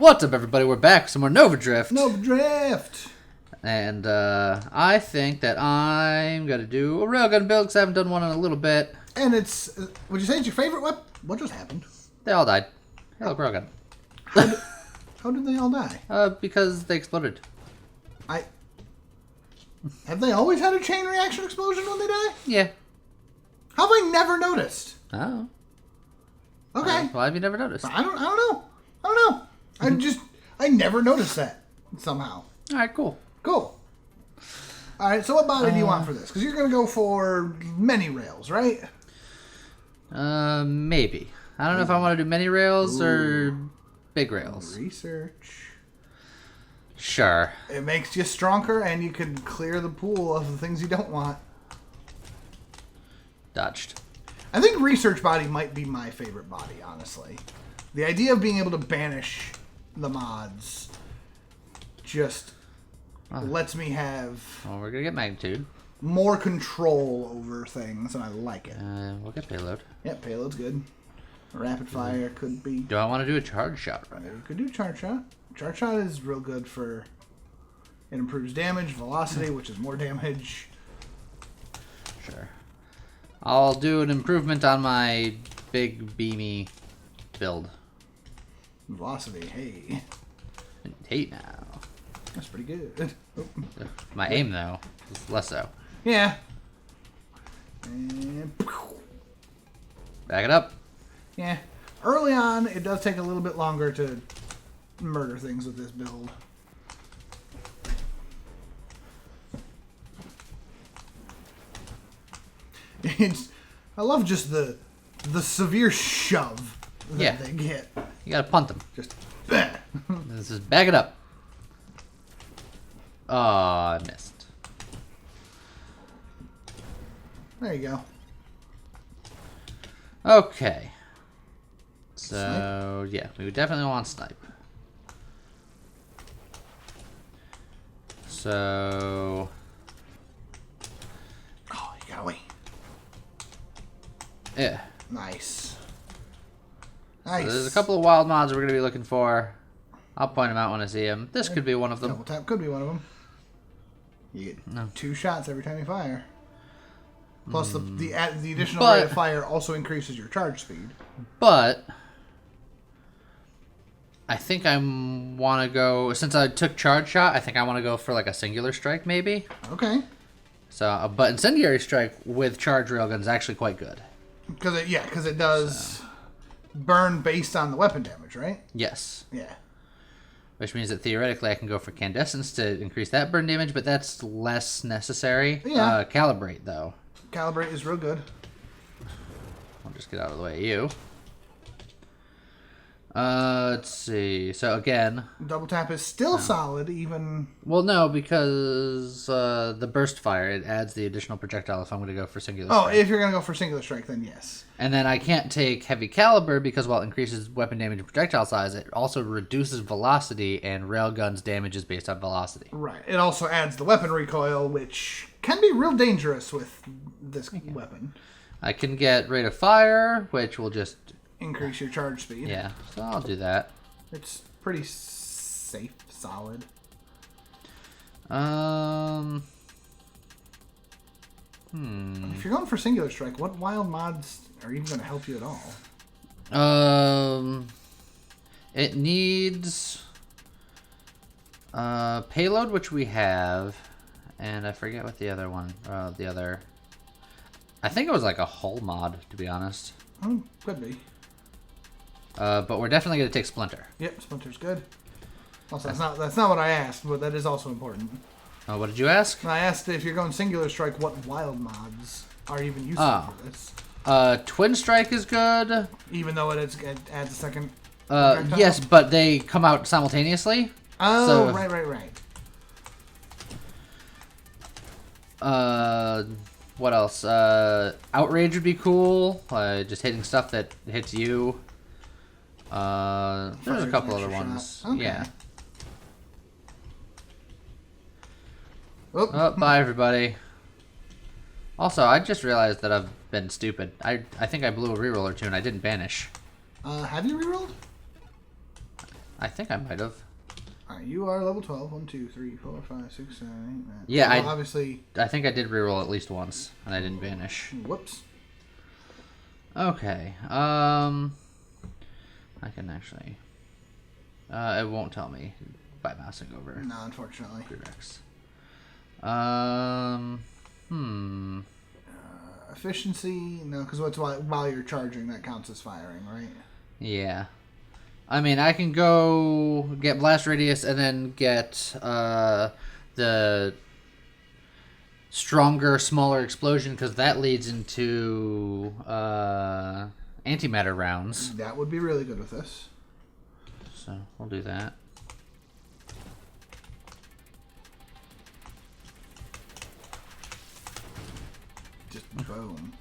What's up, everybody? We're back. Some more Nova Drift. Nova Drift. And I think that I'm going to do a railgun build because I haven't done one in a little bit. And it's, would you say it's your favorite weapon? What just happened? They all died. Hey, look, railgun. How did they all die? Because they exploded. Have they always had a chain reaction explosion when they die? Yeah. How have I never noticed? Oh. Okay. Why have you never noticed? I don't know. I never noticed that somehow. All right, cool. Cool. All right, so what body do you want for this? Because you're going to go for many rails, right? Maybe. I don't know if I want to do many rails or big rails. Research. Sure. It makes you stronger, and you can clear the pool of the things you don't want. Dodged. I think research body might be my favorite body, honestly. The idea of being able to banish the mods just lets me have Well, we're going to get magnitude. more control over things, and I like it. We'll get payload. Yep, payload's good. Rapid fire could be. Do I want to do a charge shot? You could do charge shot. Charge shot is real good for. It improves damage, velocity, which is more damage. Sure. I'll do an improvement on my big beamy build. Velocity, hey. Hey now. That's pretty good. Oh. My aim, though, is less so. Yeah. And. Back it up. Yeah. Early on, it does take a little bit longer to murder things with this build. I love just the severe shove that they get. You gotta punt them. Just bah. Let's just back it up. Oh, I missed. There you go. Okay. So, Snipe? yeah, we would definitely want snipe. So... Oh, you got away. Yeah. Nice. So Nice. there's a couple of wild mods we're going to be looking for. I'll point them out when I see them. This could be one of them. Double tap could be one of them. You get 2 shots every time you fire. Plus the additional rate of fire also increases your charge speed. But I think I want to go, since I took charge shot, I think I want to go for like a singular strike maybe. Okay. So, but incendiary strike with charge railgun is actually quite good. Because it does burn based on the weapon damage, right? Yes. Yeah. Which means that theoretically I can go for Candescence to increase that burn damage, but that's less necessary. Yeah. Calibrate, though. Calibrate is real good. I'll just get out of the way of you. Let's see. So again... Double tap is still solid, even... Well, no, because the burst fire, it adds the additional projectile if I'm going to go for singular strike. Oh, if you're going to go for singular strike, then yes. And then I can't take heavy caliber because while it increases weapon damage and projectile size, it also reduces velocity, and railgun's damage is based on velocity. Right. It also adds the weapon recoil, which can be real dangerous with this weapon. I can get rate of fire, which will just... Increase your charge speed. Yeah, so I'll do that. It's pretty safe, solid. If you're going for singular strike, what wild mods are even going to help you at all? It needs payload, which we have, and I forget what the other one. I think it was like a hull mod, to be honest. Oh, could be. But we're definitely going to take Splinter. Yep, Splinter's good. Also, that's not what I asked, but that is also important. Oh, what did you ask? I asked if you're going singular strike, what wild mods are even useful for this? Twin Strike is good. Even though it adds a second. Yes, but they come out simultaneously. Oh, so, right. What else? Outrage would be cool. Just hitting stuff that hits you. There's a couple other ones. Okay. Yeah. Oh, bye everybody. Also, I just realized that I've been stupid. I think I blew a reroll or two and I didn't banish. Have you rerolled? I think I might have. Alright, you are level 12. 1, 2, 3, 4, 5, 6, 7, 8, 9. Yeah, well, obviously. I think I did reroll at least once, and I didn't vanish. Whoops. Okay. I can actually. It won't tell me by mousing over. No, unfortunately. Directs. Efficiency? No, because while you're charging, that counts as firing, right? Yeah. I mean, I can go get blast radius and then get the stronger, smaller explosion because that leads into antimatter rounds. That would be really good with this. So we'll do that. Just boom.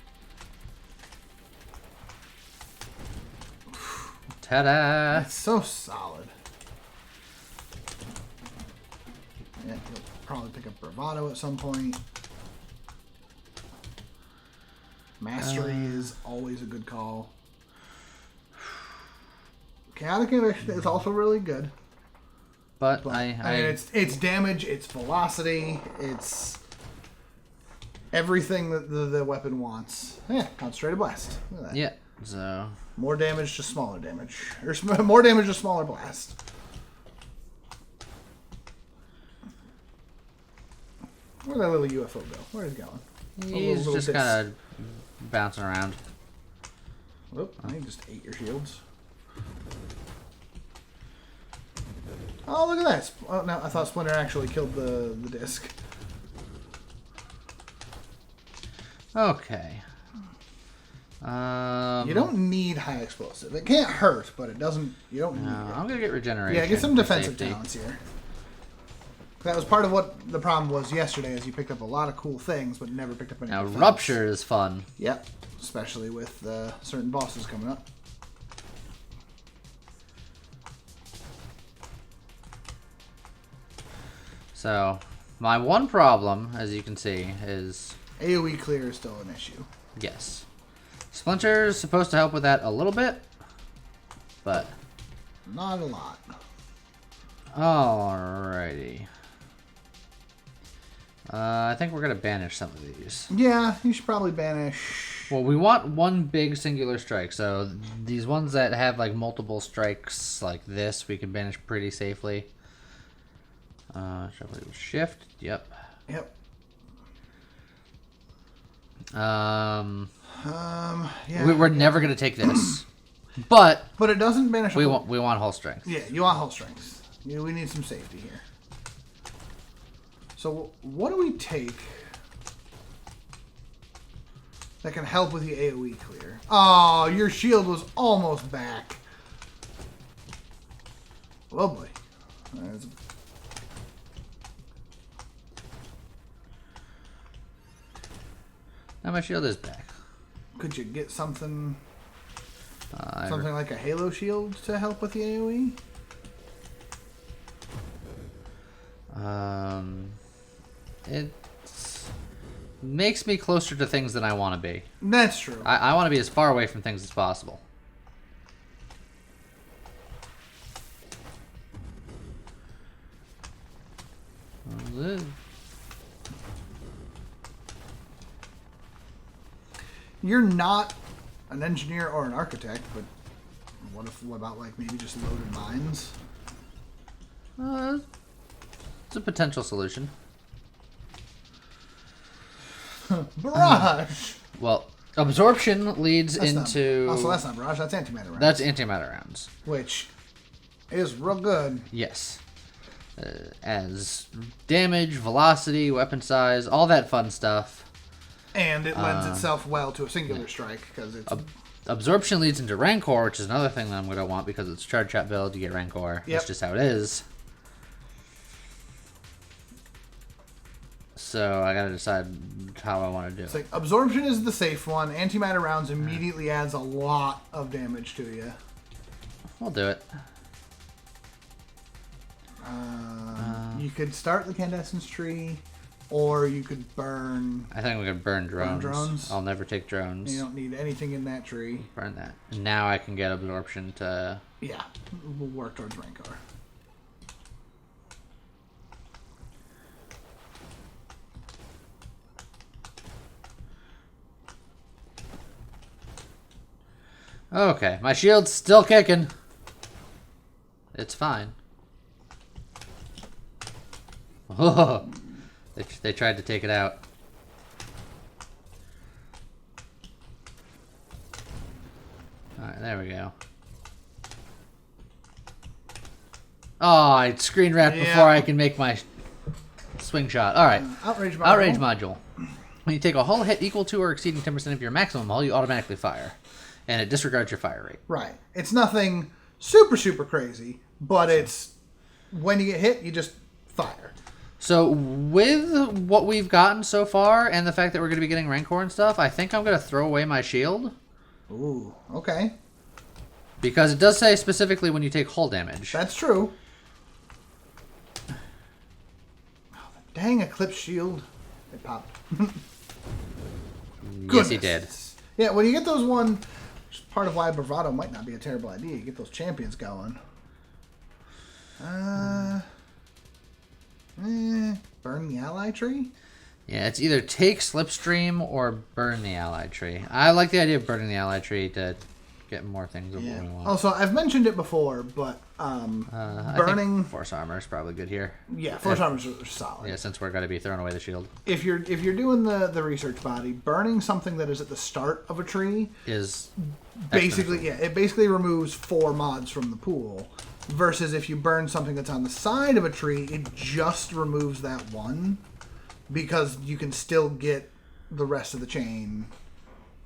Ta-da! That's so solid. Yeah, you'll probably pick up bravado at some point. Mastery is always a good call. Chaotic Innovation is also really good. But I mean, it's damage, it's velocity, it's everything that the weapon wants. Yeah, concentrated blast. Look at that. Yeah, so... More damage, just smaller damage. Or more damage, just smaller blast. Where'd that little UFO go? Where's it going? He's just kind of bouncing around. Whoop, I think just ate your shields. Oh, look at that. Oh, no, I thought Splinter actually killed the disc. Okay. You don't need high explosive. It can't hurt, but it doesn't. You don't need it. I'm gonna get regeneration. Yeah, get some defensive safety. talents here. That was part of what the problem was yesterday, is you picked up a lot of cool things, but never picked up any Now, defense. rupture is fun. Yep, especially with certain bosses coming up. So, my one problem, as you can see, is... AoE clear is still an issue. Yes. Splinter is supposed to help with that a little bit, but... Not a lot. Alrighty. I think we're going to banish some of these. Yeah, you should probably banish... Well, we want one big singular strike, so these ones that have like multiple strikes like this, we can banish pretty safely. Shall we shift? Yep. Yep. Yeah. We're never going to take this. But it doesn't banish... we want whole strength. Yeah, you want whole strength. We need some safety here. So what do we take that can help with the AoE clear? Oh, your shield was almost back. Lovely. Now my shield is back. Could you get something like a Halo shield to help with the AoE? It makes me closer to things than I want to be. That's true. I want to be as far away from things as possible. You're not an engineer or an architect, but what about like maybe just loaded mines? It's a potential solution. Barrage! Well, absorption leads into... Also, that's not barrage, that's antimatter rounds. That's antimatter rounds. Which is real good. Yes. As damage, velocity, weapon size, all that fun stuff. And it lends itself well to a singular strike, because it's... Absorption leads into Rancor, which is another thing that I'm going to want, because it's charge shot build, you get Rancor. Yep. That's just how it is. So I gotta decide how I want to do it. It's like, absorption is the safe one. Antimatter rounds immediately adds a lot of damage to you. We'll do it. You could start the Candescence tree. or you could burn. I think we could burn drones. Drones? I'll never take drones. You don't need anything in that tree. Burn that. And now I can get absorption to... Yeah, we'll work towards Rancor. Okay, my shield's still kicking. It's fine. Oh, they tried to take it out. Alright, there we go. Oh, I screen wrapped before I can make my swing shot. Alright. Outrage module. Outrage module. When you take a hull hit equal to or exceeding 10% of your maximum hull, you automatically fire. And it disregards your fire rate. Right. It's nothing super, super crazy, but it's when you get hit, you just fire. So with what we've gotten so far and the fact that we're going to be getting Rancor and stuff, I think I'm going to throw away my shield. Ooh, okay. Because it does say specifically when you take hull damage. That's true. Oh, dang, Eclipse shield. It popped. Yes, he did. Yeah, when you get those one... Part of why Bravado might not be a terrible idea. You get those champions going. Burn the ally tree? Yeah, it's either take Slipstream or burn the ally tree. I like the idea of burning the ally tree to get more things of what we want. Also, I've mentioned it before, but I burning... think Force Armor is probably good here. Yeah, Force Armor's solid. Yeah, since we're going to be throwing away the shield. If you're doing the research body, burning something that is at the start of a tree Is basically, it basically removes 4 mods from the pool. Versus if you burn something that's on the side of a tree, it just removes that one. Because you can still get the rest of the chain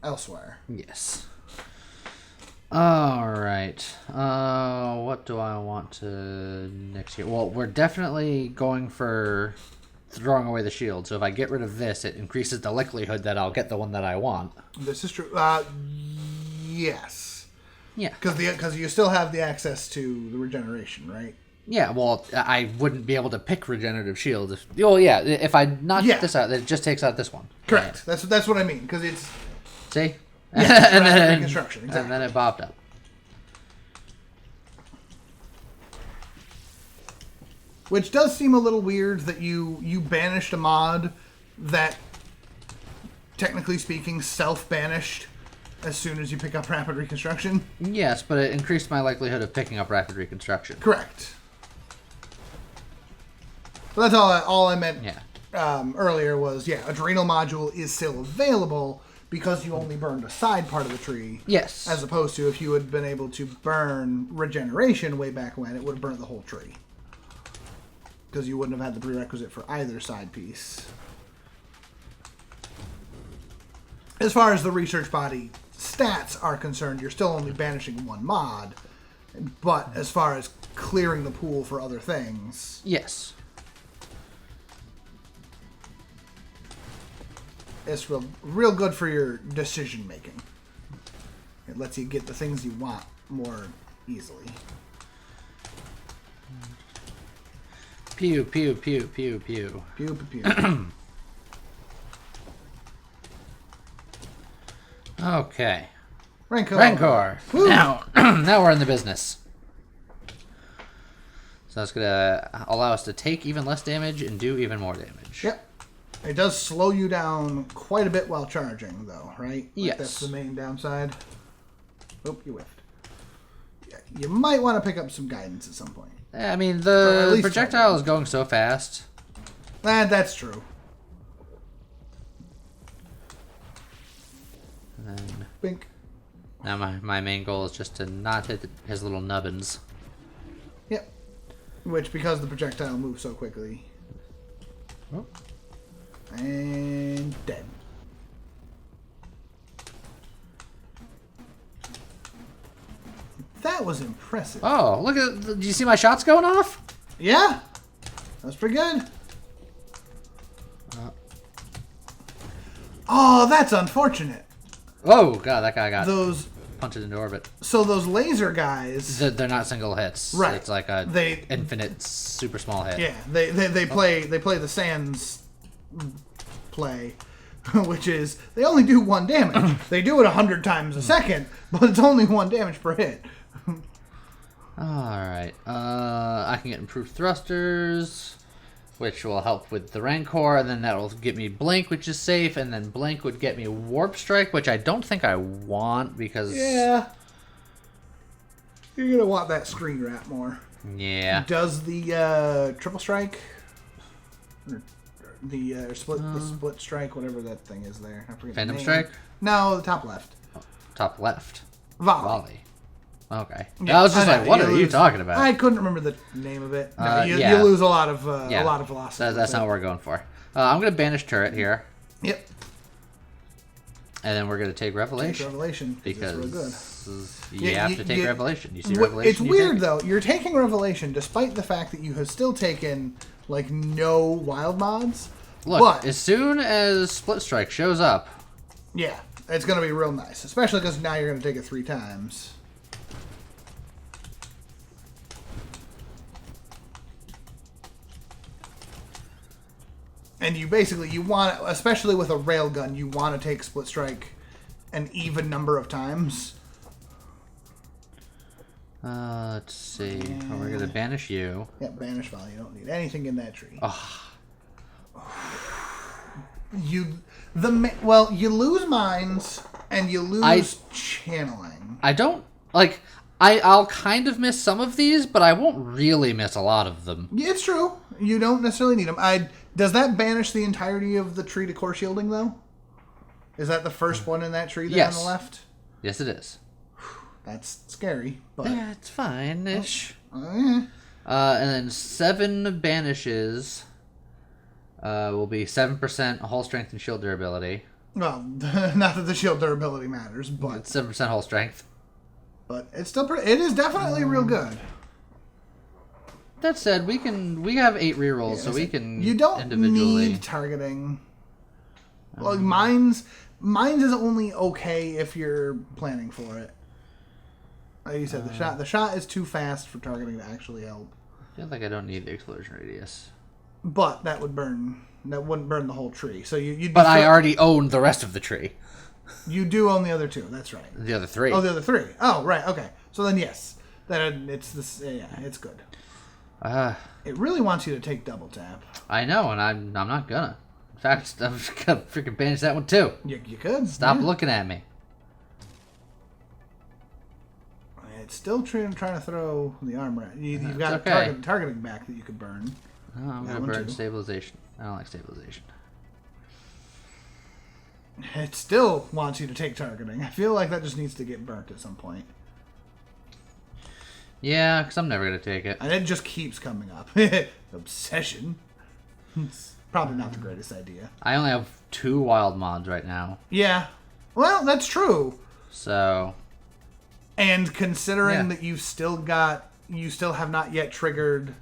elsewhere. Yes. Alright. What do I want to next year? Well, we're definitely going for throwing away the shield. So if I get rid of this, it increases the likelihood that I'll get the one that I want. This is true. Yes. Yeah. Because you still have the access to the regeneration, right? Yeah, well, I wouldn't be able to pick regenerative shield. If I knock this out, it just takes out this one. Correct. Yeah. That's what I mean. Because it's... See? Yeah, and then reconstruction. Exactly. And then it bopped up. Which does seem a little weird that you banished a mod that, technically speaking, self-banished as soon as you pick up Rapid Reconstruction. Yes, but it increased my likelihood of picking up Rapid Reconstruction. Correct. Well, that's all I meant earlier was, Adrenal Module is still available because you only burned a side part of the tree. Yes. As opposed to if you had been able to burn Regeneration way back when, it would have burnt the whole tree. Because you wouldn't have had the prerequisite for either side piece. As far as the research body stats are concerned, you're still only banishing one mod. But as far as clearing the pool for other things... Yes. It's real good for your decision making. It lets you get the things you want more easily. Pew, pew, pew, pew, pew. Pew, pew, pew. Okay. Rancor. Now, now we're in the business. So that's going to allow us to take even less damage and do even more damage. Yep. It does slow you down quite a bit while charging, though, right? Yes. That's the main downside. Oop, you whiffed. Yeah, you might want to pick up some guidance at some point. I mean, the projectile is going so fast. That's true. And then... Bink. Now my main goal is just to not hit his little nubbins. Yep. Which, because the projectile moves so quickly. Oh. And dead. That was impressive. Oh, look at... Did you see my shots going off? Yeah. That's pretty good. Oh, that's unfortunate. Oh, God, that guy got those punched into orbit. So those laser guys... They're not single hits. Right. It's like infinite super small hit. Yeah, they play the Sans play, which is they only do 1 damage. They do it 100 times a second, but it's only 1 damage per hit. Alright. I can get improved thrusters, which will help with the Rancor, and then that'll get me Blink, which is safe, and then Blink would get me Warp Strike, which I don't think I want because... Yeah. You're going to want that screen wrap more. Yeah. Does the triple strike, or the split strike, whatever that thing is there? I forget Phantom the name. Strike? No, the top left. Top left. Volley. Okay. Yeah, I was just like, what are you talking about? I couldn't remember the name of it. No, you yeah. lose a lot of velocity. That's not what we're going for. I'm going to banish turret here. Yep. And then we're going to take Revelation. Take Revelation. Because real good. You have to take Revelation. You see Revelation? It's weird, though. You're taking Revelation despite the fact that you have still taken, like, no wild mods. Look, but, as soon as Split Strike shows up... Yeah, it's going to be real nice. Especially because now you're going to take it 3 times. And you basically, you want, especially with a railgun, you want to take Split Strike an even number of times. Let's see. Oh, we're going to banish you. Yeah, banish volley. You don't need anything in that tree. Oh. You lose mines and you lose channeling. I don't, like, I'll kind of miss some of these, but I won't really miss a lot of them. Yeah, it's true. You don't necessarily need them. Does that banish the entirety of the tree to core shielding, though? Is that the first one in that tree there on the left? Yes, it is. That's scary, but... Yeah, it's fine-ish. Yeah. And then 7 banishes will be 7% hull strength and shield durability. Well, not that the shield durability matters, but... It's 7% hull strength. But it's still it is definitely real good. That said, we have 8 rerolls, so we can you don't individually need targeting. Well, mines is only okay if you're planning for it. Like you said, the shot is too fast for targeting to actually help. I feel like I don't need the explosion radius. But that wouldn't burn the whole tree. So you'd. But I already own the rest of the tree. You do own the other 2. That's right. The other 3. Oh, the other 3. Oh, right. Okay. So then yes, then it's this. Yeah, it's good. It really wants you to take double tap. I know, and I'm not gonna. In fact, I'm just gonna freaking banish that one too. You could. Stop looking at me. It's still trying to throw the armor at you. You've got targeting back that you could burn. Oh, I'm gonna burn stabilization. I don't like stabilization. It still wants you to take targeting. I feel like that just needs to get burnt at some point. Yeah, because I'm never going to take it. And it just keeps coming up. Obsession. It's probably not the greatest idea. I only have 2 wild mods right now. Yeah. Well, that's true. So. And considering that you still have not yet triggered.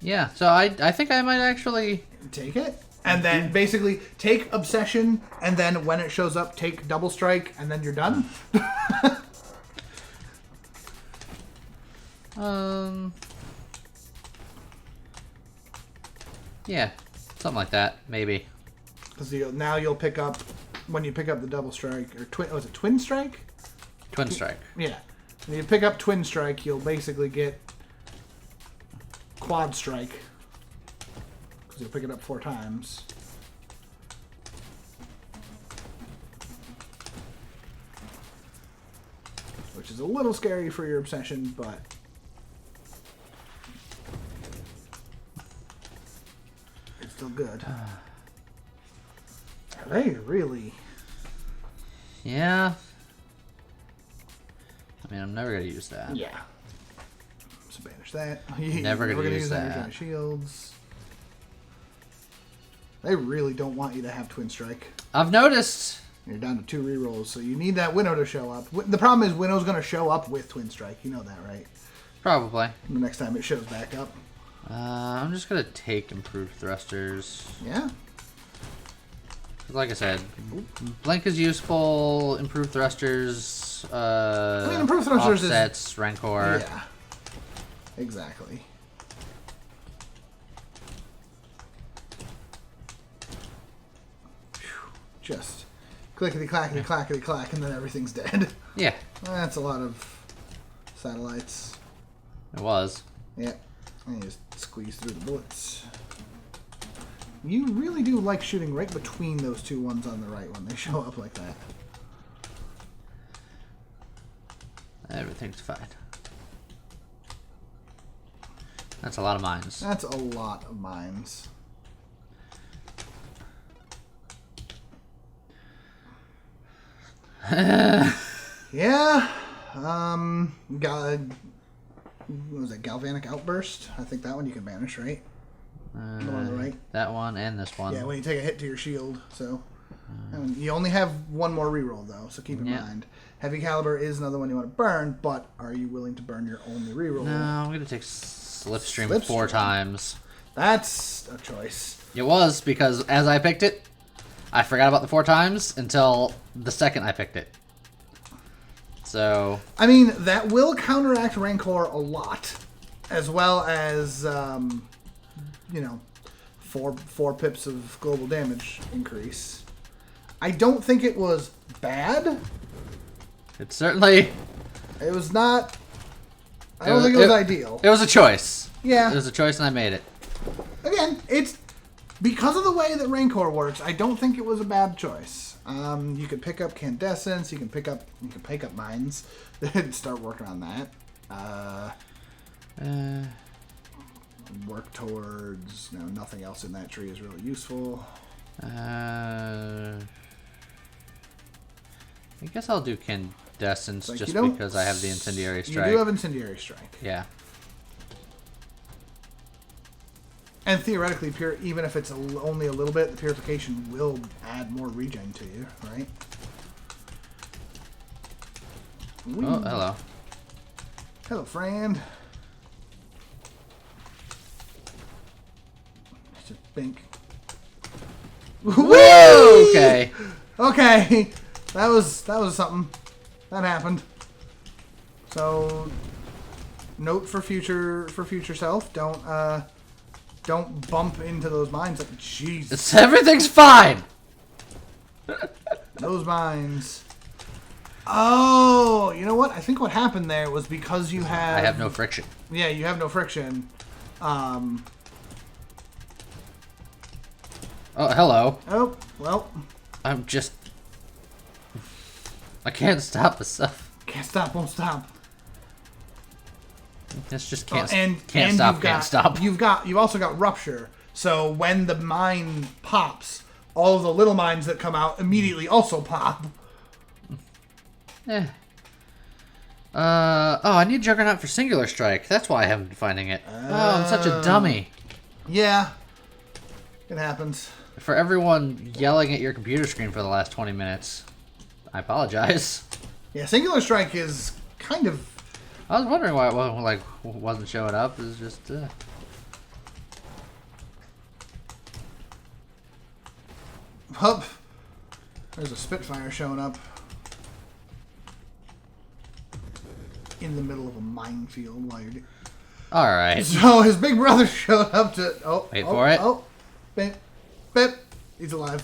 Yeah, so I think I might actually. Take it. And then basically take Obsession, and then when it shows up, take Double Strike, and then you're done. Yeah, something like that, maybe. Because now you'll pick up, when you pick up the Double Strike, or was it Twin Strike? Twin Strike. Yeah. When you pick up Twin Strike, you'll basically get Quad Strike. Because you'll pick it up 4 times. Which is a little scary for your Obsession, but... it's still good. They really... Yeah. I mean, I'm never going to use that. Yeah. So banish that. Never going to use that. Kind of shields. They really don't want you to have Twin Strike. I've noticed. You're down to 2 rerolls, so you need that Winnow to show up. The problem is Winnow's going to show up with Twin Strike. You know that, right? Probably. The next time it shows back up. I'm just going to take improved thrusters. Yeah. Like I said, Blink is useful, improved thrusters, improved thrusters offsets, Rancor. Yeah. Exactly. just clickety clackety clackety clack, and then everything's dead. Yeah. That's a lot of satellites. It was. Yeah. And you just squeeze through the bullets. You really do like shooting right between those two ones on the right when they show up like that. Everything's fine. That's a lot of mines. That's a lot of mines. Yeah. What was it? Galvanic Outburst? I think that one you can banish, right? The one on the right. That one and this one. Yeah, when you take a hit to your shield. So you only have one more reroll though, so keep in mind. Heavy Caliber is another one you want to burn, but are you willing to burn your only reroll? No, I'm gonna take Slipstream 4 times. That's a choice. It was because as I picked it, I forgot about the 4 times until the second I picked it. So I mean, that will counteract Rancor a lot, as well as you know, four pips of global damage increase. I don't think it was bad. it certainly. It was not. I don't think it was ideal. It was a choice. Yeah. It was a choice, and I made it. Again, it's because of the way that Rancor works. I don't think it was a bad choice. You could pick up Candescence. You can pick up mines. Start working on that. Work towards. No, nothing else in that tree is really useful. I guess I'll do Candescence Like just because I have the Incendiary Strike. You do have Incendiary Strike. Yeah. And theoretically, even if it's only a little bit, the Purification will add more regen to you, right? Oh, hello. Hello, friend. Just think. Woo! Okay. Okay. That was something. That happened. So, note for future self: don't bump into those mines. Like, Jesus. Everything's fine. Those mines. Oh, you know what? I think what happened there was because you have... I have no friction. Yeah, you have no friction. Oh, hello. Oh, well. I'm just... I can't stop myself. Can't stop, won't stop. It's just can't stop. You've also got Rupture. So when the mine pops, all of the little mines that come out immediately also pop. Eh. I need Juggernaut for Singular Strike. That's why I haven't been finding it. I'm such a dummy. Yeah. It happens. For everyone yelling at your computer screen for the last 20 minutes, I apologize. Yeah, Singular Strike is kind of... I was wondering why it wasn't showing up. It's just... Hup. There's a Spitfire showing up. In the middle of a minefield while you're... Alright. So his big brother showed up to... Wait for it. Oh. Bip. Bip. He's alive.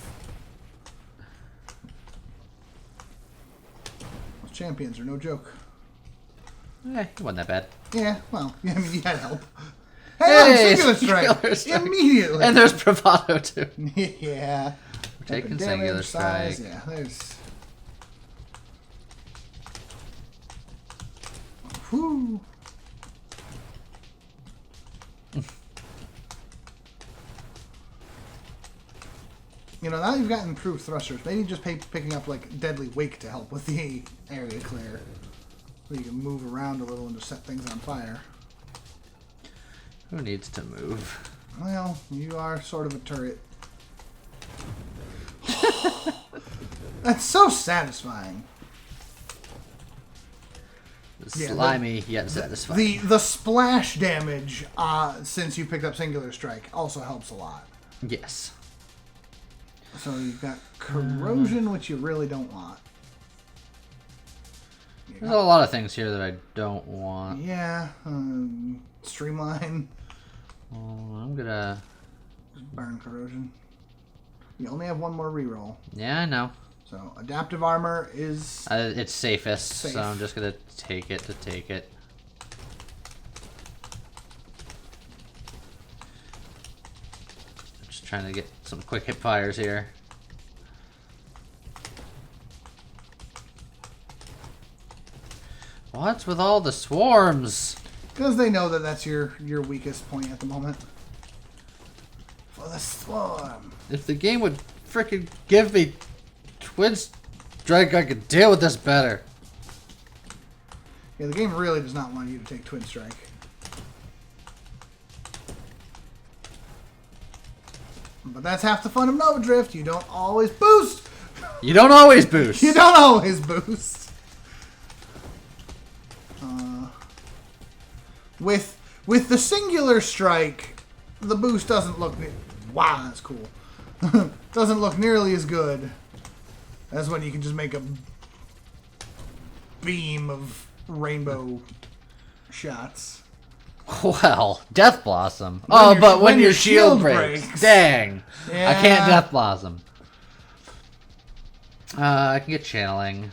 Those champions are no joke. It wasn't that bad. Yeah, well, I mean, you had help. Hey, Singular Strike! Immediately! And there's Bravado, too. Yeah. We're taking Singular Strike. Yeah, there's... Whew. You know, now you've got improved thrusters. Maybe just picking up, like, Deadly Wake to help with the area clear. So you can move around a little and just set things on fire. Who needs to move? Well, you are sort of a turret. That's so satisfying. Slimy yet satisfying. The splash damage since you picked up Singular Strike also helps a lot. Yes. So you've got Corrosion, which you really don't want. There's a lot of things here that I don't want. Yeah. Streamline. Oh, I'm gonna... Burn Corrosion. You only have one more reroll. Yeah, I know. So adaptive armor is... it's safest, safe. so I'm just going to take it. Just trying to get some quick hip fires here. What's with all the swarms? Because they know that that's your weakest point at the moment. For the swarm. If the game would frickin' give me Twin Strike, I could deal with this better. Yeah, the game really does not want you to take Twin Strike. But that's half the fun of Nova Drift. You don't always boost. You don't always boost. You don't always boost. With the singular strike, the boost doesn't look... Wow, that's cool. Doesn't look nearly as good as when you can just make a beam of rainbow shots. Well, Death Blossom. But when your shield breaks. Dang. Yeah. I can't Death Blossom. I can get channeling.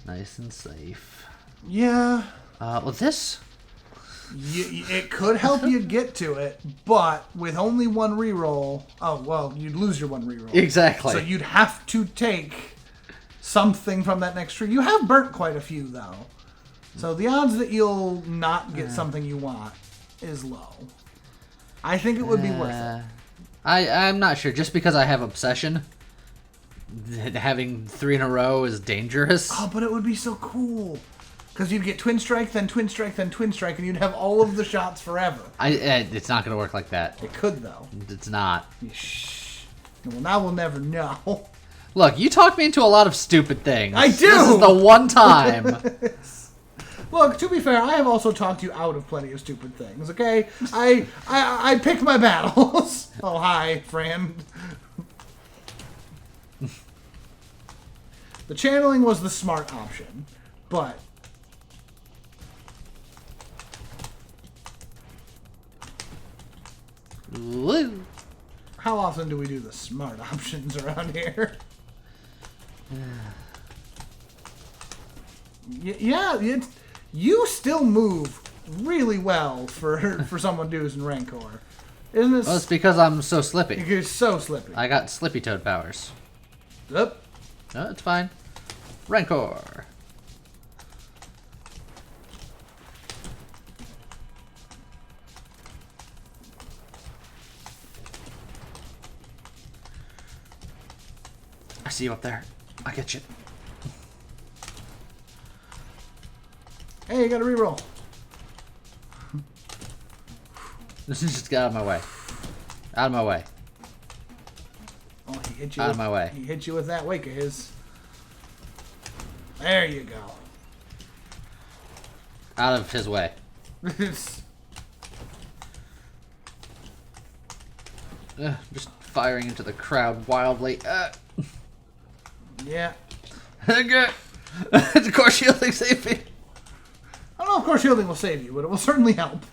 Nice and safe. Yeah. Well, this... It could help you get to it, but with only one reroll... Oh, well, you'd lose your one reroll. Exactly. So you'd have to take something from that next tree. You have burnt quite a few, though. So the odds that you'll not get something you want is low. I think it would be worth it. I'm not sure. Just because I have Obsession, having 3 in a row is dangerous. Oh, but it would be so cool. Because you'd get Twin Strike, then Twin Strike, then Twin Strike, and you'd have all of the shots forever. It's not going to work like that. It could, though. It's not. Shh. Well, now we'll never know. Look, you talk me into a lot of stupid things. I do! This is the one time. Look, to be fair, I have also talked you out of plenty of stupid things, okay? I pick my battles. Oh, hi, friend. The channeling was the smart option, but... Woo. How often do we do the smart options around here? Yeah, you still move really well for someone using Rancor. Isn't it? Well, it's because I'm so slippy. You're so slippy. I got Slippy Toad powers. Yep. No, it's fine. Rancor. I see you up there. I get you. Hey, you got a reroll. Just get out of my way. Out of my way. Oh, he hit you. Out of my way. He hit you with that wake of his. There you go. Out of his way. Just firing into the crowd wildly. Yeah. Good. The core shielding saved me. I don't know if core shielding will save you, but it will certainly help.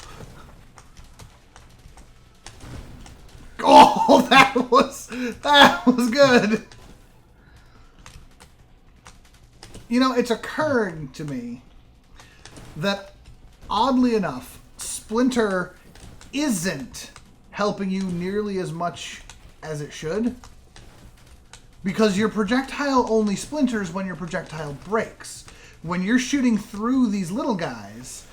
Oh, that was good. You know, it's occurring to me that, oddly enough, Splinter isn't helping you nearly as much as it should. Because your projectile only splinters when your projectile breaks. When you're shooting through these little guys,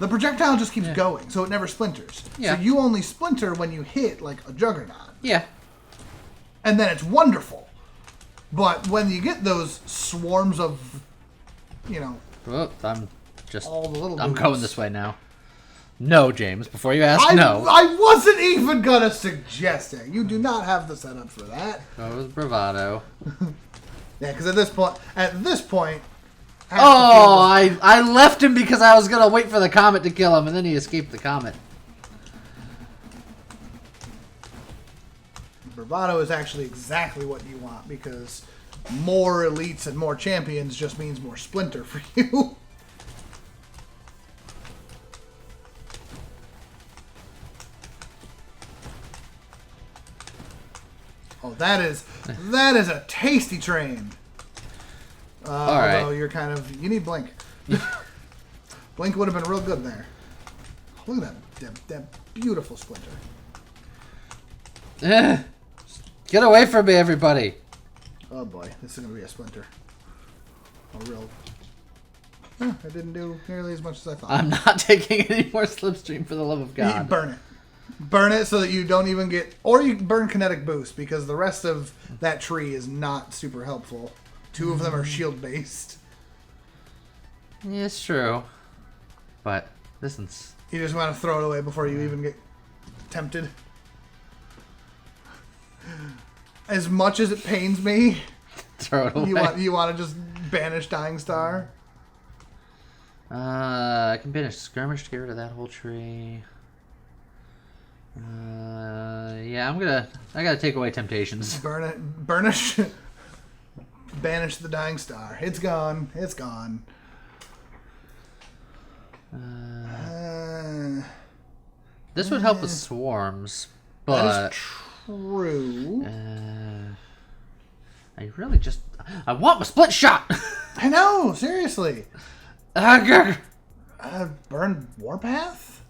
the projectile just keeps going, so it never splinters. Yeah. So you only splinter when you hit, like, a juggernaut. Yeah. And then it's wonderful. But when you get those swarms of, you know... Oh, I'm just... all the little I'm dudes. going this way now. No, James. Before you ask, no. I wasn't even gonna suggest it. You do not have the setup for that. That was bravado. Yeah, because at this point... Oh, I left him because I was gonna wait for the comet to kill him, and then he escaped the comet. Bravado is actually exactly what you want, because more elites and more champions just means more Splinter for you. Oh, That is a tasty train. All right. Although you're kind of... You need Blink. Blink would have been real good there. Look at that beautiful Splinter. Get away from me, everybody. Oh boy, this is going to be a Splinter. A real... I didn't do nearly as much as I thought. I'm not taking any more Slipstream for the love of God. You burn it. Burn it so that you don't even get... Or you burn Kinetic Boost, because the rest of that tree is not super helpful. 2 of them are shield-based. Yeah, it's true. But this one's... You just want to throw it away before you even get tempted. As much as it pains me, throw it away. You want to just banish Dying Star? I can banish Skirmish to get rid of that whole tree. Yeah, I gotta take away Temptations. Burn it. Burnish. Banish the Dying Star. It's gone. It's gone. This would help with swarms, but... That is true. I really just... I want my split shot! I know, seriously. Burn Warpath?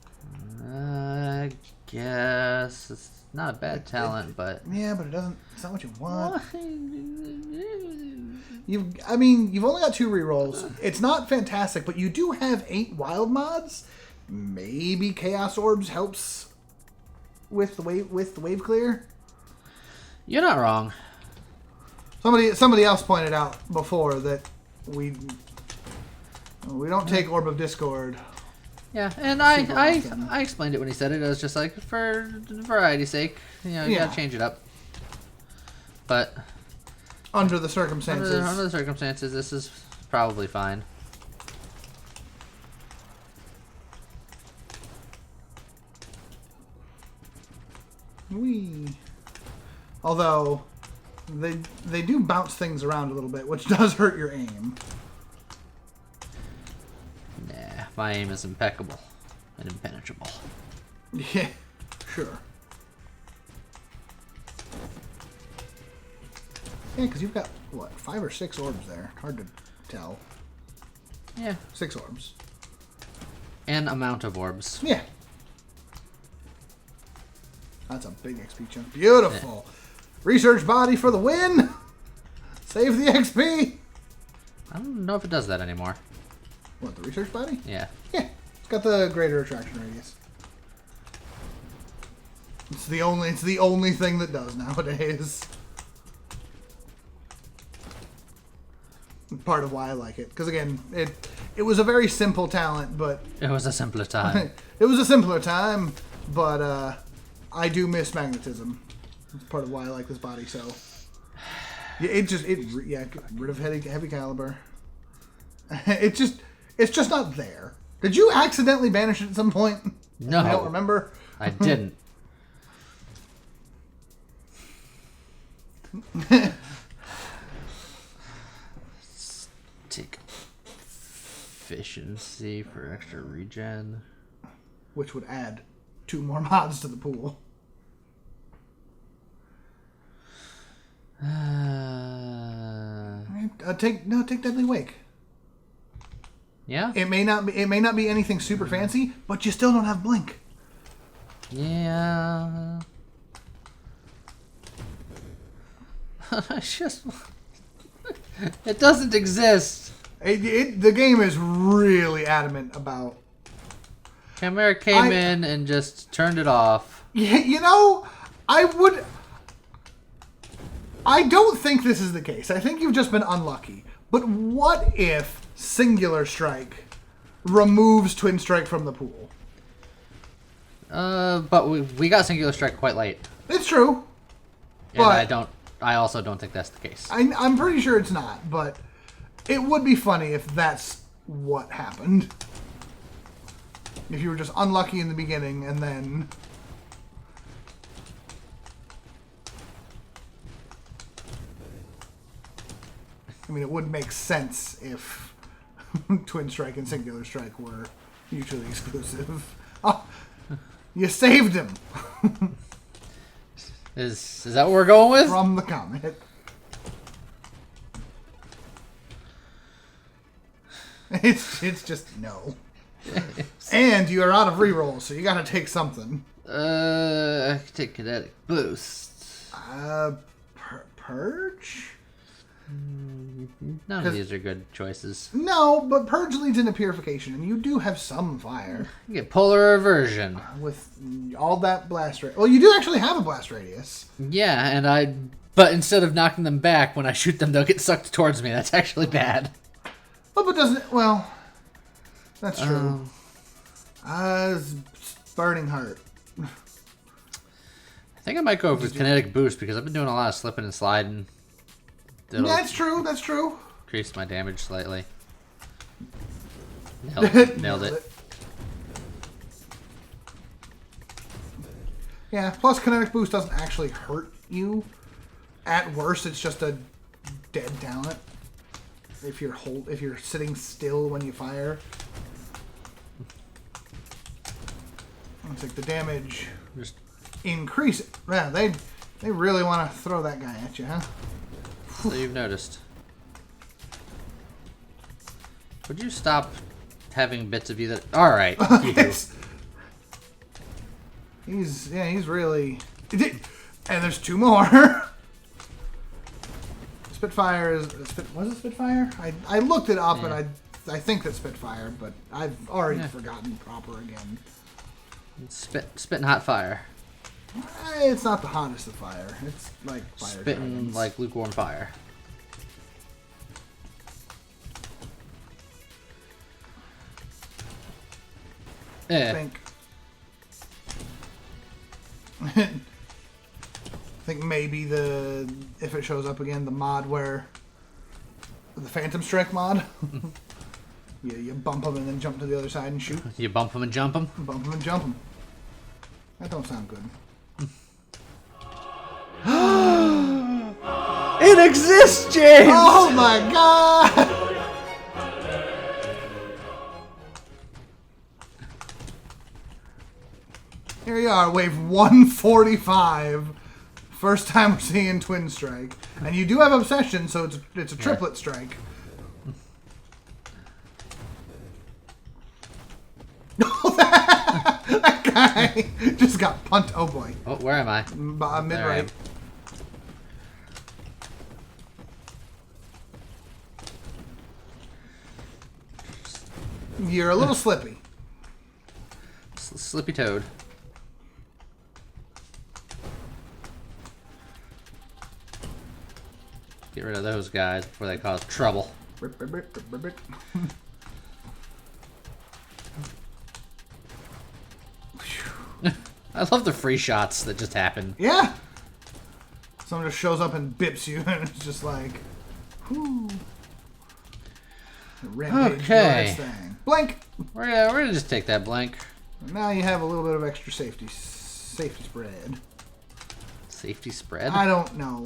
I guess. It's not a bad talent, but... Yeah, but it's not what you want. You've only got 2 rerolls. It's not fantastic, but you do have 8 wild mods. Maybe Chaos Orbs helps with the wave clear. You're not wrong. Somebody else pointed out before that we don't take Orb of Discord. Yeah, and I explained it when he said it. I was just like, for variety's sake, you gotta change it up. But under the circumstances, this is probably fine. Although they do bounce things around a little bit, which does hurt your aim. Nah, my aim is impeccable and impenetrable. Yeah, sure. Yeah, because you've got, what, 5 or 6 orbs there. Hard to tell. Yeah. 6 orbs. An amount of orbs. Yeah. That's a big XP chunk. Beautiful. Yeah. Research body for the win. Save the XP. I don't know if it does that anymore. What, the research body? Yeah. Yeah. It's got the greater attraction radius. It's the only thing that does nowadays. Part of why I like it, because again, it was a very simple talent, but it was a simpler time. It was a simpler time, but I do miss magnetism. It's part of why I like this body. So yeah, get rid of heavy caliber. It's just not there. Did you accidentally banish it at some point? No, I don't remember. I didn't. Take efficiency for extra regen, which would add 2 more mods to the pool. Take Deadly Wake. Yeah. It may not be anything super fancy, but you still don't have Blink. Yeah. It's just it doesn't exist. The game is really adamant about. Chimeric came in and just turned it off. Yeah, I don't think this is the case. I think you've just been unlucky. But what if Singular Strike removes Twin Strike from the pool? But we got Singular Strike quite late. It's true. And but I also don't think that's the case. I'm pretty sure it's not, but it would be funny if that's what happened. If you were just unlucky in the beginning and then... I mean, it would make sense if Twin Strike and Singular Strike were mutually exclusive. Oh, you saved him! Is that what we're going with? From the comet. It's just no. And you are out of reroll, so you gotta take something. I can take kinetic boost. Purge? None of these are good choices. No, but Purge leads into Purification, and you do have some fire. You get Polar Aversion. With all that blast radius. Well, you do actually have a blast radius. Yeah, but instead of knocking them back, when I shoot them, they'll get sucked towards me. That's actually bad. Oh, but doesn't... Well, that's true. Burning Heart. I think I might go with Kinetic Boost, because I've been doing a lot of slipping and sliding. That's true, that's true. Increase my damage slightly. Nailed it. Yeah, plus Kinetic Boost doesn't actually hurt you. At worst, it's just a dead talent. If you're sitting still when you fire. Looks like the damage Just increase. Yeah, they really want to throw that guy at you, huh? so you've noticed. Would you stop having bits of you that... Alright, you. He's really... And there's two more. Spitfire is... Was it Spitfire? I looked it up, and I think that's Spitfire, but I've already forgotten proper again. Spitting hot fire. It's not the hottest of fire. It's like fire Spitting dragons. like lukewarm fire. I think maybe if it shows up again, the mod where the Phantom Strike mod. You bump them and then jump to the other side and shoot. You bump them and jump them? Bump them and jump them. That don't sound good. It exists, James! Oh my god! Here you are, wave 145. First time we're seeing Twin Strike. And you do have Obsession, so it's a triplet strike. That guy just got punted. Oh boy. Oh, where am I? Mid right. You're a little slippy. Slippy toad. Get rid of those guys before they cause trouble. I love the free shots that just happen. Yeah. Someone just shows up and bips you, and it's just like, whoo. Rampage Okay. thing. Blank. We're gonna just take that blank. Now you have a little bit of extra safety spread. Safety spread? I don't know.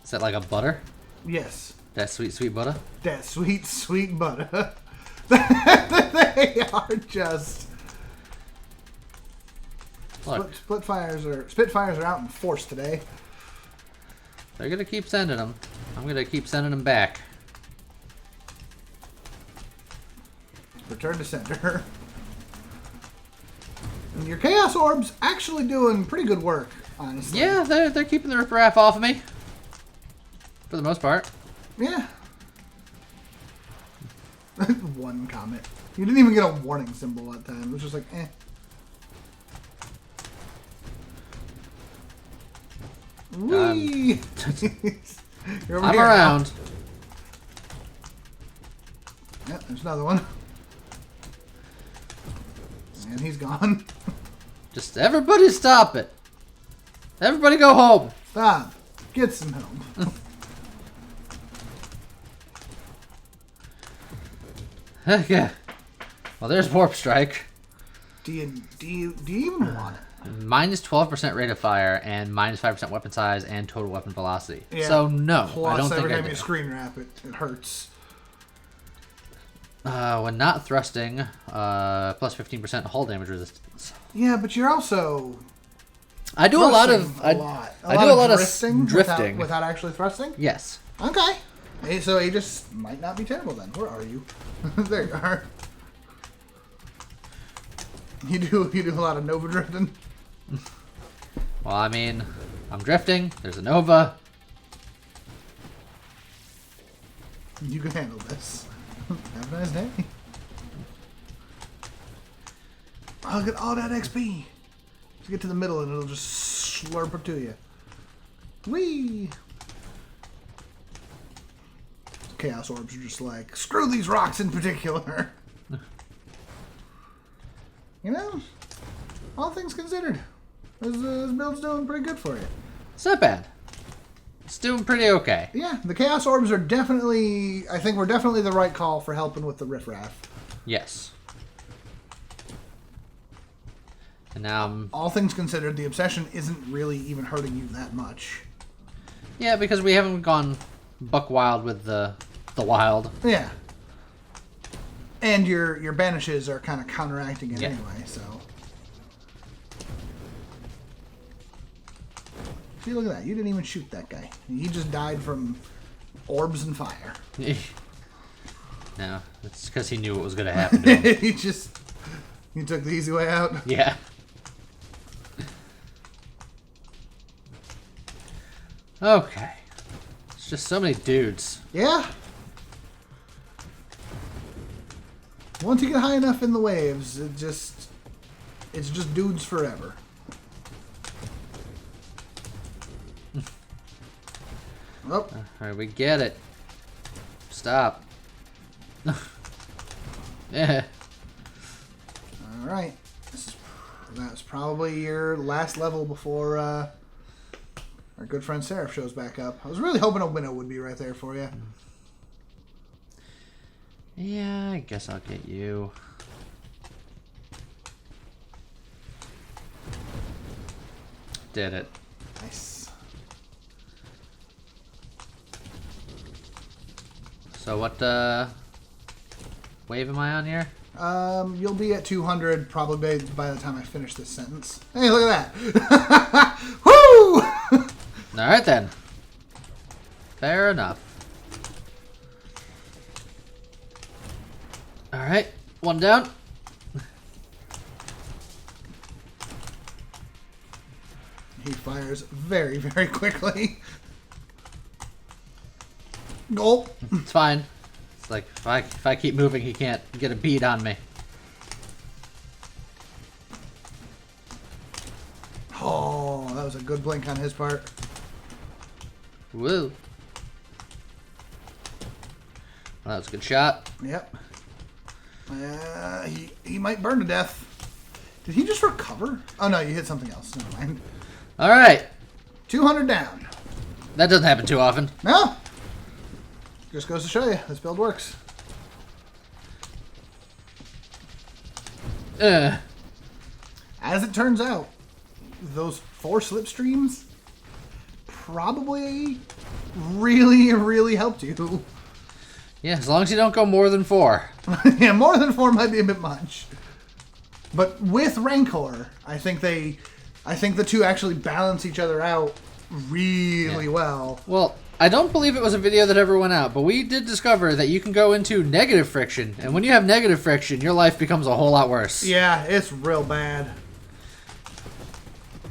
Is that like a butter? Yes. That sweet, sweet butter? That sweet, sweet butter. They are just... Look, Spitfires are out in force today. they're gonna keep sending them. I'm gonna keep sending them back. Return to center. And your Chaos Orb's actually doing pretty good work, honestly. Yeah, they're keeping the riffraff off of me. For the most part. Yeah. One comment. You didn't even get a warning symbol that time. It was just like, eh. Whee! You're over I'm here around. now. Yep, there's another one. And he's gone. Just everybody stop it. Everybody go home. Stop. Get some help. Yeah. Well, there's Warp Strike. Do you even want it? Minus 12% rate of fire and minus 5% weapon size and total weapon velocity. Yeah. So no, Plus, I don't think every I time do. you screen wrap it, it hurts. When not thrusting, plus 15% hull damage resistance. Yeah, but you're also... I do a lot of I do a lot of drifting without actually thrusting. Yes. Okay. Hey, so Aegis might not be terrible then. Where are you? There you are. You do a lot of Nova drifting. Well, I mean, I'm drifting. There's a Nova. You can handle this. Have a nice day. I'll get all that XP. Just get to the middle and it'll just slurp it to you. Whee! Chaos orbs are just like, screw these rocks in particular. You know, all things considered, this build's doing pretty good for you. It's not bad. It's doing pretty okay. Yeah, the Chaos Orbs are definitely, I think we're definitely the right call for helping with the riffraff. Yes. And now all things considered, the Obsession isn't really even hurting you that much. Yeah, because we haven't gone buck wild with the wild. Yeah. And your banishes are kind of counteracting it anyway, so. See, look at that. You didn't even shoot that guy. He just died from orbs and fire. No, it's because he knew what was going to happen to him. He took the easy way out. Yeah. Okay. It's just so many dudes. Yeah. Once you get high enough in the waves, it's just dudes forever. Oh. Alright, we get it. Stop. Yeah. Alright. That's probably your last level before our good friend Seraph shows back up. I was really hoping a winnow would be right there for you. Yeah, I guess I'll get you. Did it. Nice. So what wave am I on here? You'll be at 200 probably by the time I finish this sentence. Hey, look at that. Woo! Alright then. Fair enough. Alright, one down. He fires very, very quickly. Gulp. It's fine. It's like, if I keep moving, he can't get a bead on me. Oh, that was a good blink on his part. Woo. Well, that was a good shot. Yep. He might burn to death. Did he just recover? Oh, no, you hit something else. Never mind. All right. 200 down. That doesn't happen too often. No. Just goes to show you, this build works. As it turns out, those 4 slipstreams probably really, really helped you. Yeah, as long as you don't go more than 4. Yeah, more than 4 might be a bit much. But with Rancor, I think the two actually balance each other out really well. Well, I don't believe it was a video that ever went out, but we did discover that you can go into negative friction, and when you have negative friction, your life becomes a whole lot worse. Yeah, it's real bad.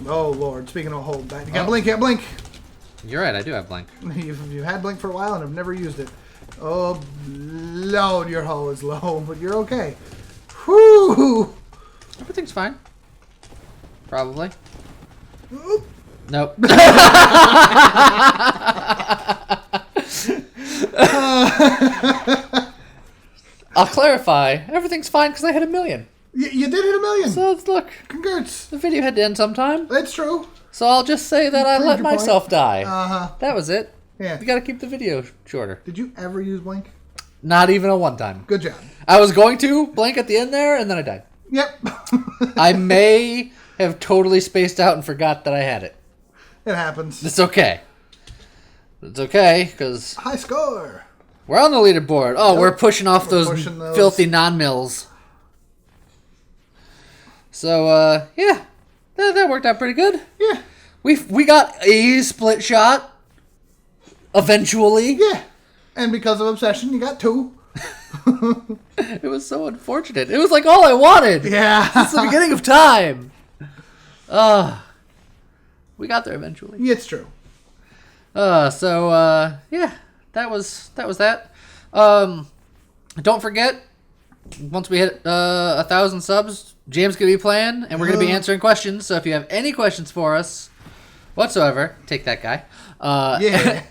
Oh, Lord. Speaking of hold back, you got blink, you got blink. You're right, I do have blink. You've had blink for a while and have never used it. Oh, Lord, your hull is low, but you're okay. Whew! Everything's fine. Probably. Oop. Nope. I'll clarify. Everything's fine because I hit 1 million. You did hit 1 million. So look, congrats. the video had to end sometime. That's true. So I'll just say that I let myself die. Uh-huh. That was it. Yeah. You got to keep the video shorter. Did you ever use blink? Not even a one time. Good job. I was going to blink at the end there, and then I died. Yep. I may have totally spaced out and forgot that I had it. It happens. It's okay. It's okay, because High score. we're on the leaderboard. Oh, we're pushing off those pushing filthy non-mills. So, yeah. That worked out pretty good. Yeah. We got a split shot. Eventually. Yeah. And because of obsession, you got 2. It was so unfortunate. It was like all I wanted. Yeah. Since the beginning of time. We got there eventually. It's true. Yeah, that was that. Don't forget, once we hit 1,000 subs, James gonna be playing, and we're gonna be answering questions. So if you have any questions for us whatsoever, take that guy.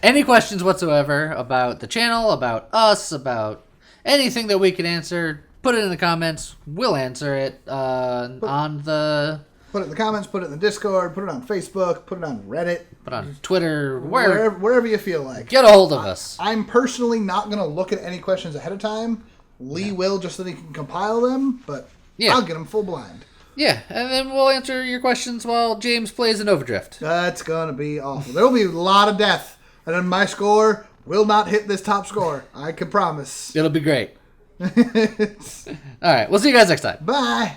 Any questions whatsoever about the channel, about us, about anything that we can answer, put it in the comments. We'll answer it on the. Put it in the comments, put it in the Discord, put it on Facebook, put it on Reddit. Put on Twitter, wherever you feel like. Get a hold of us. I'm personally not going to look at any questions ahead of time. Lee will, just so that he can compile them, but I'll get them full blind. Yeah, and then we'll answer your questions while James plays an Overdrift. That's going to be awful. There will be a lot of death, and then my score will not hit this top score. I can promise. It'll be great. All right, we'll see you guys next time. Bye.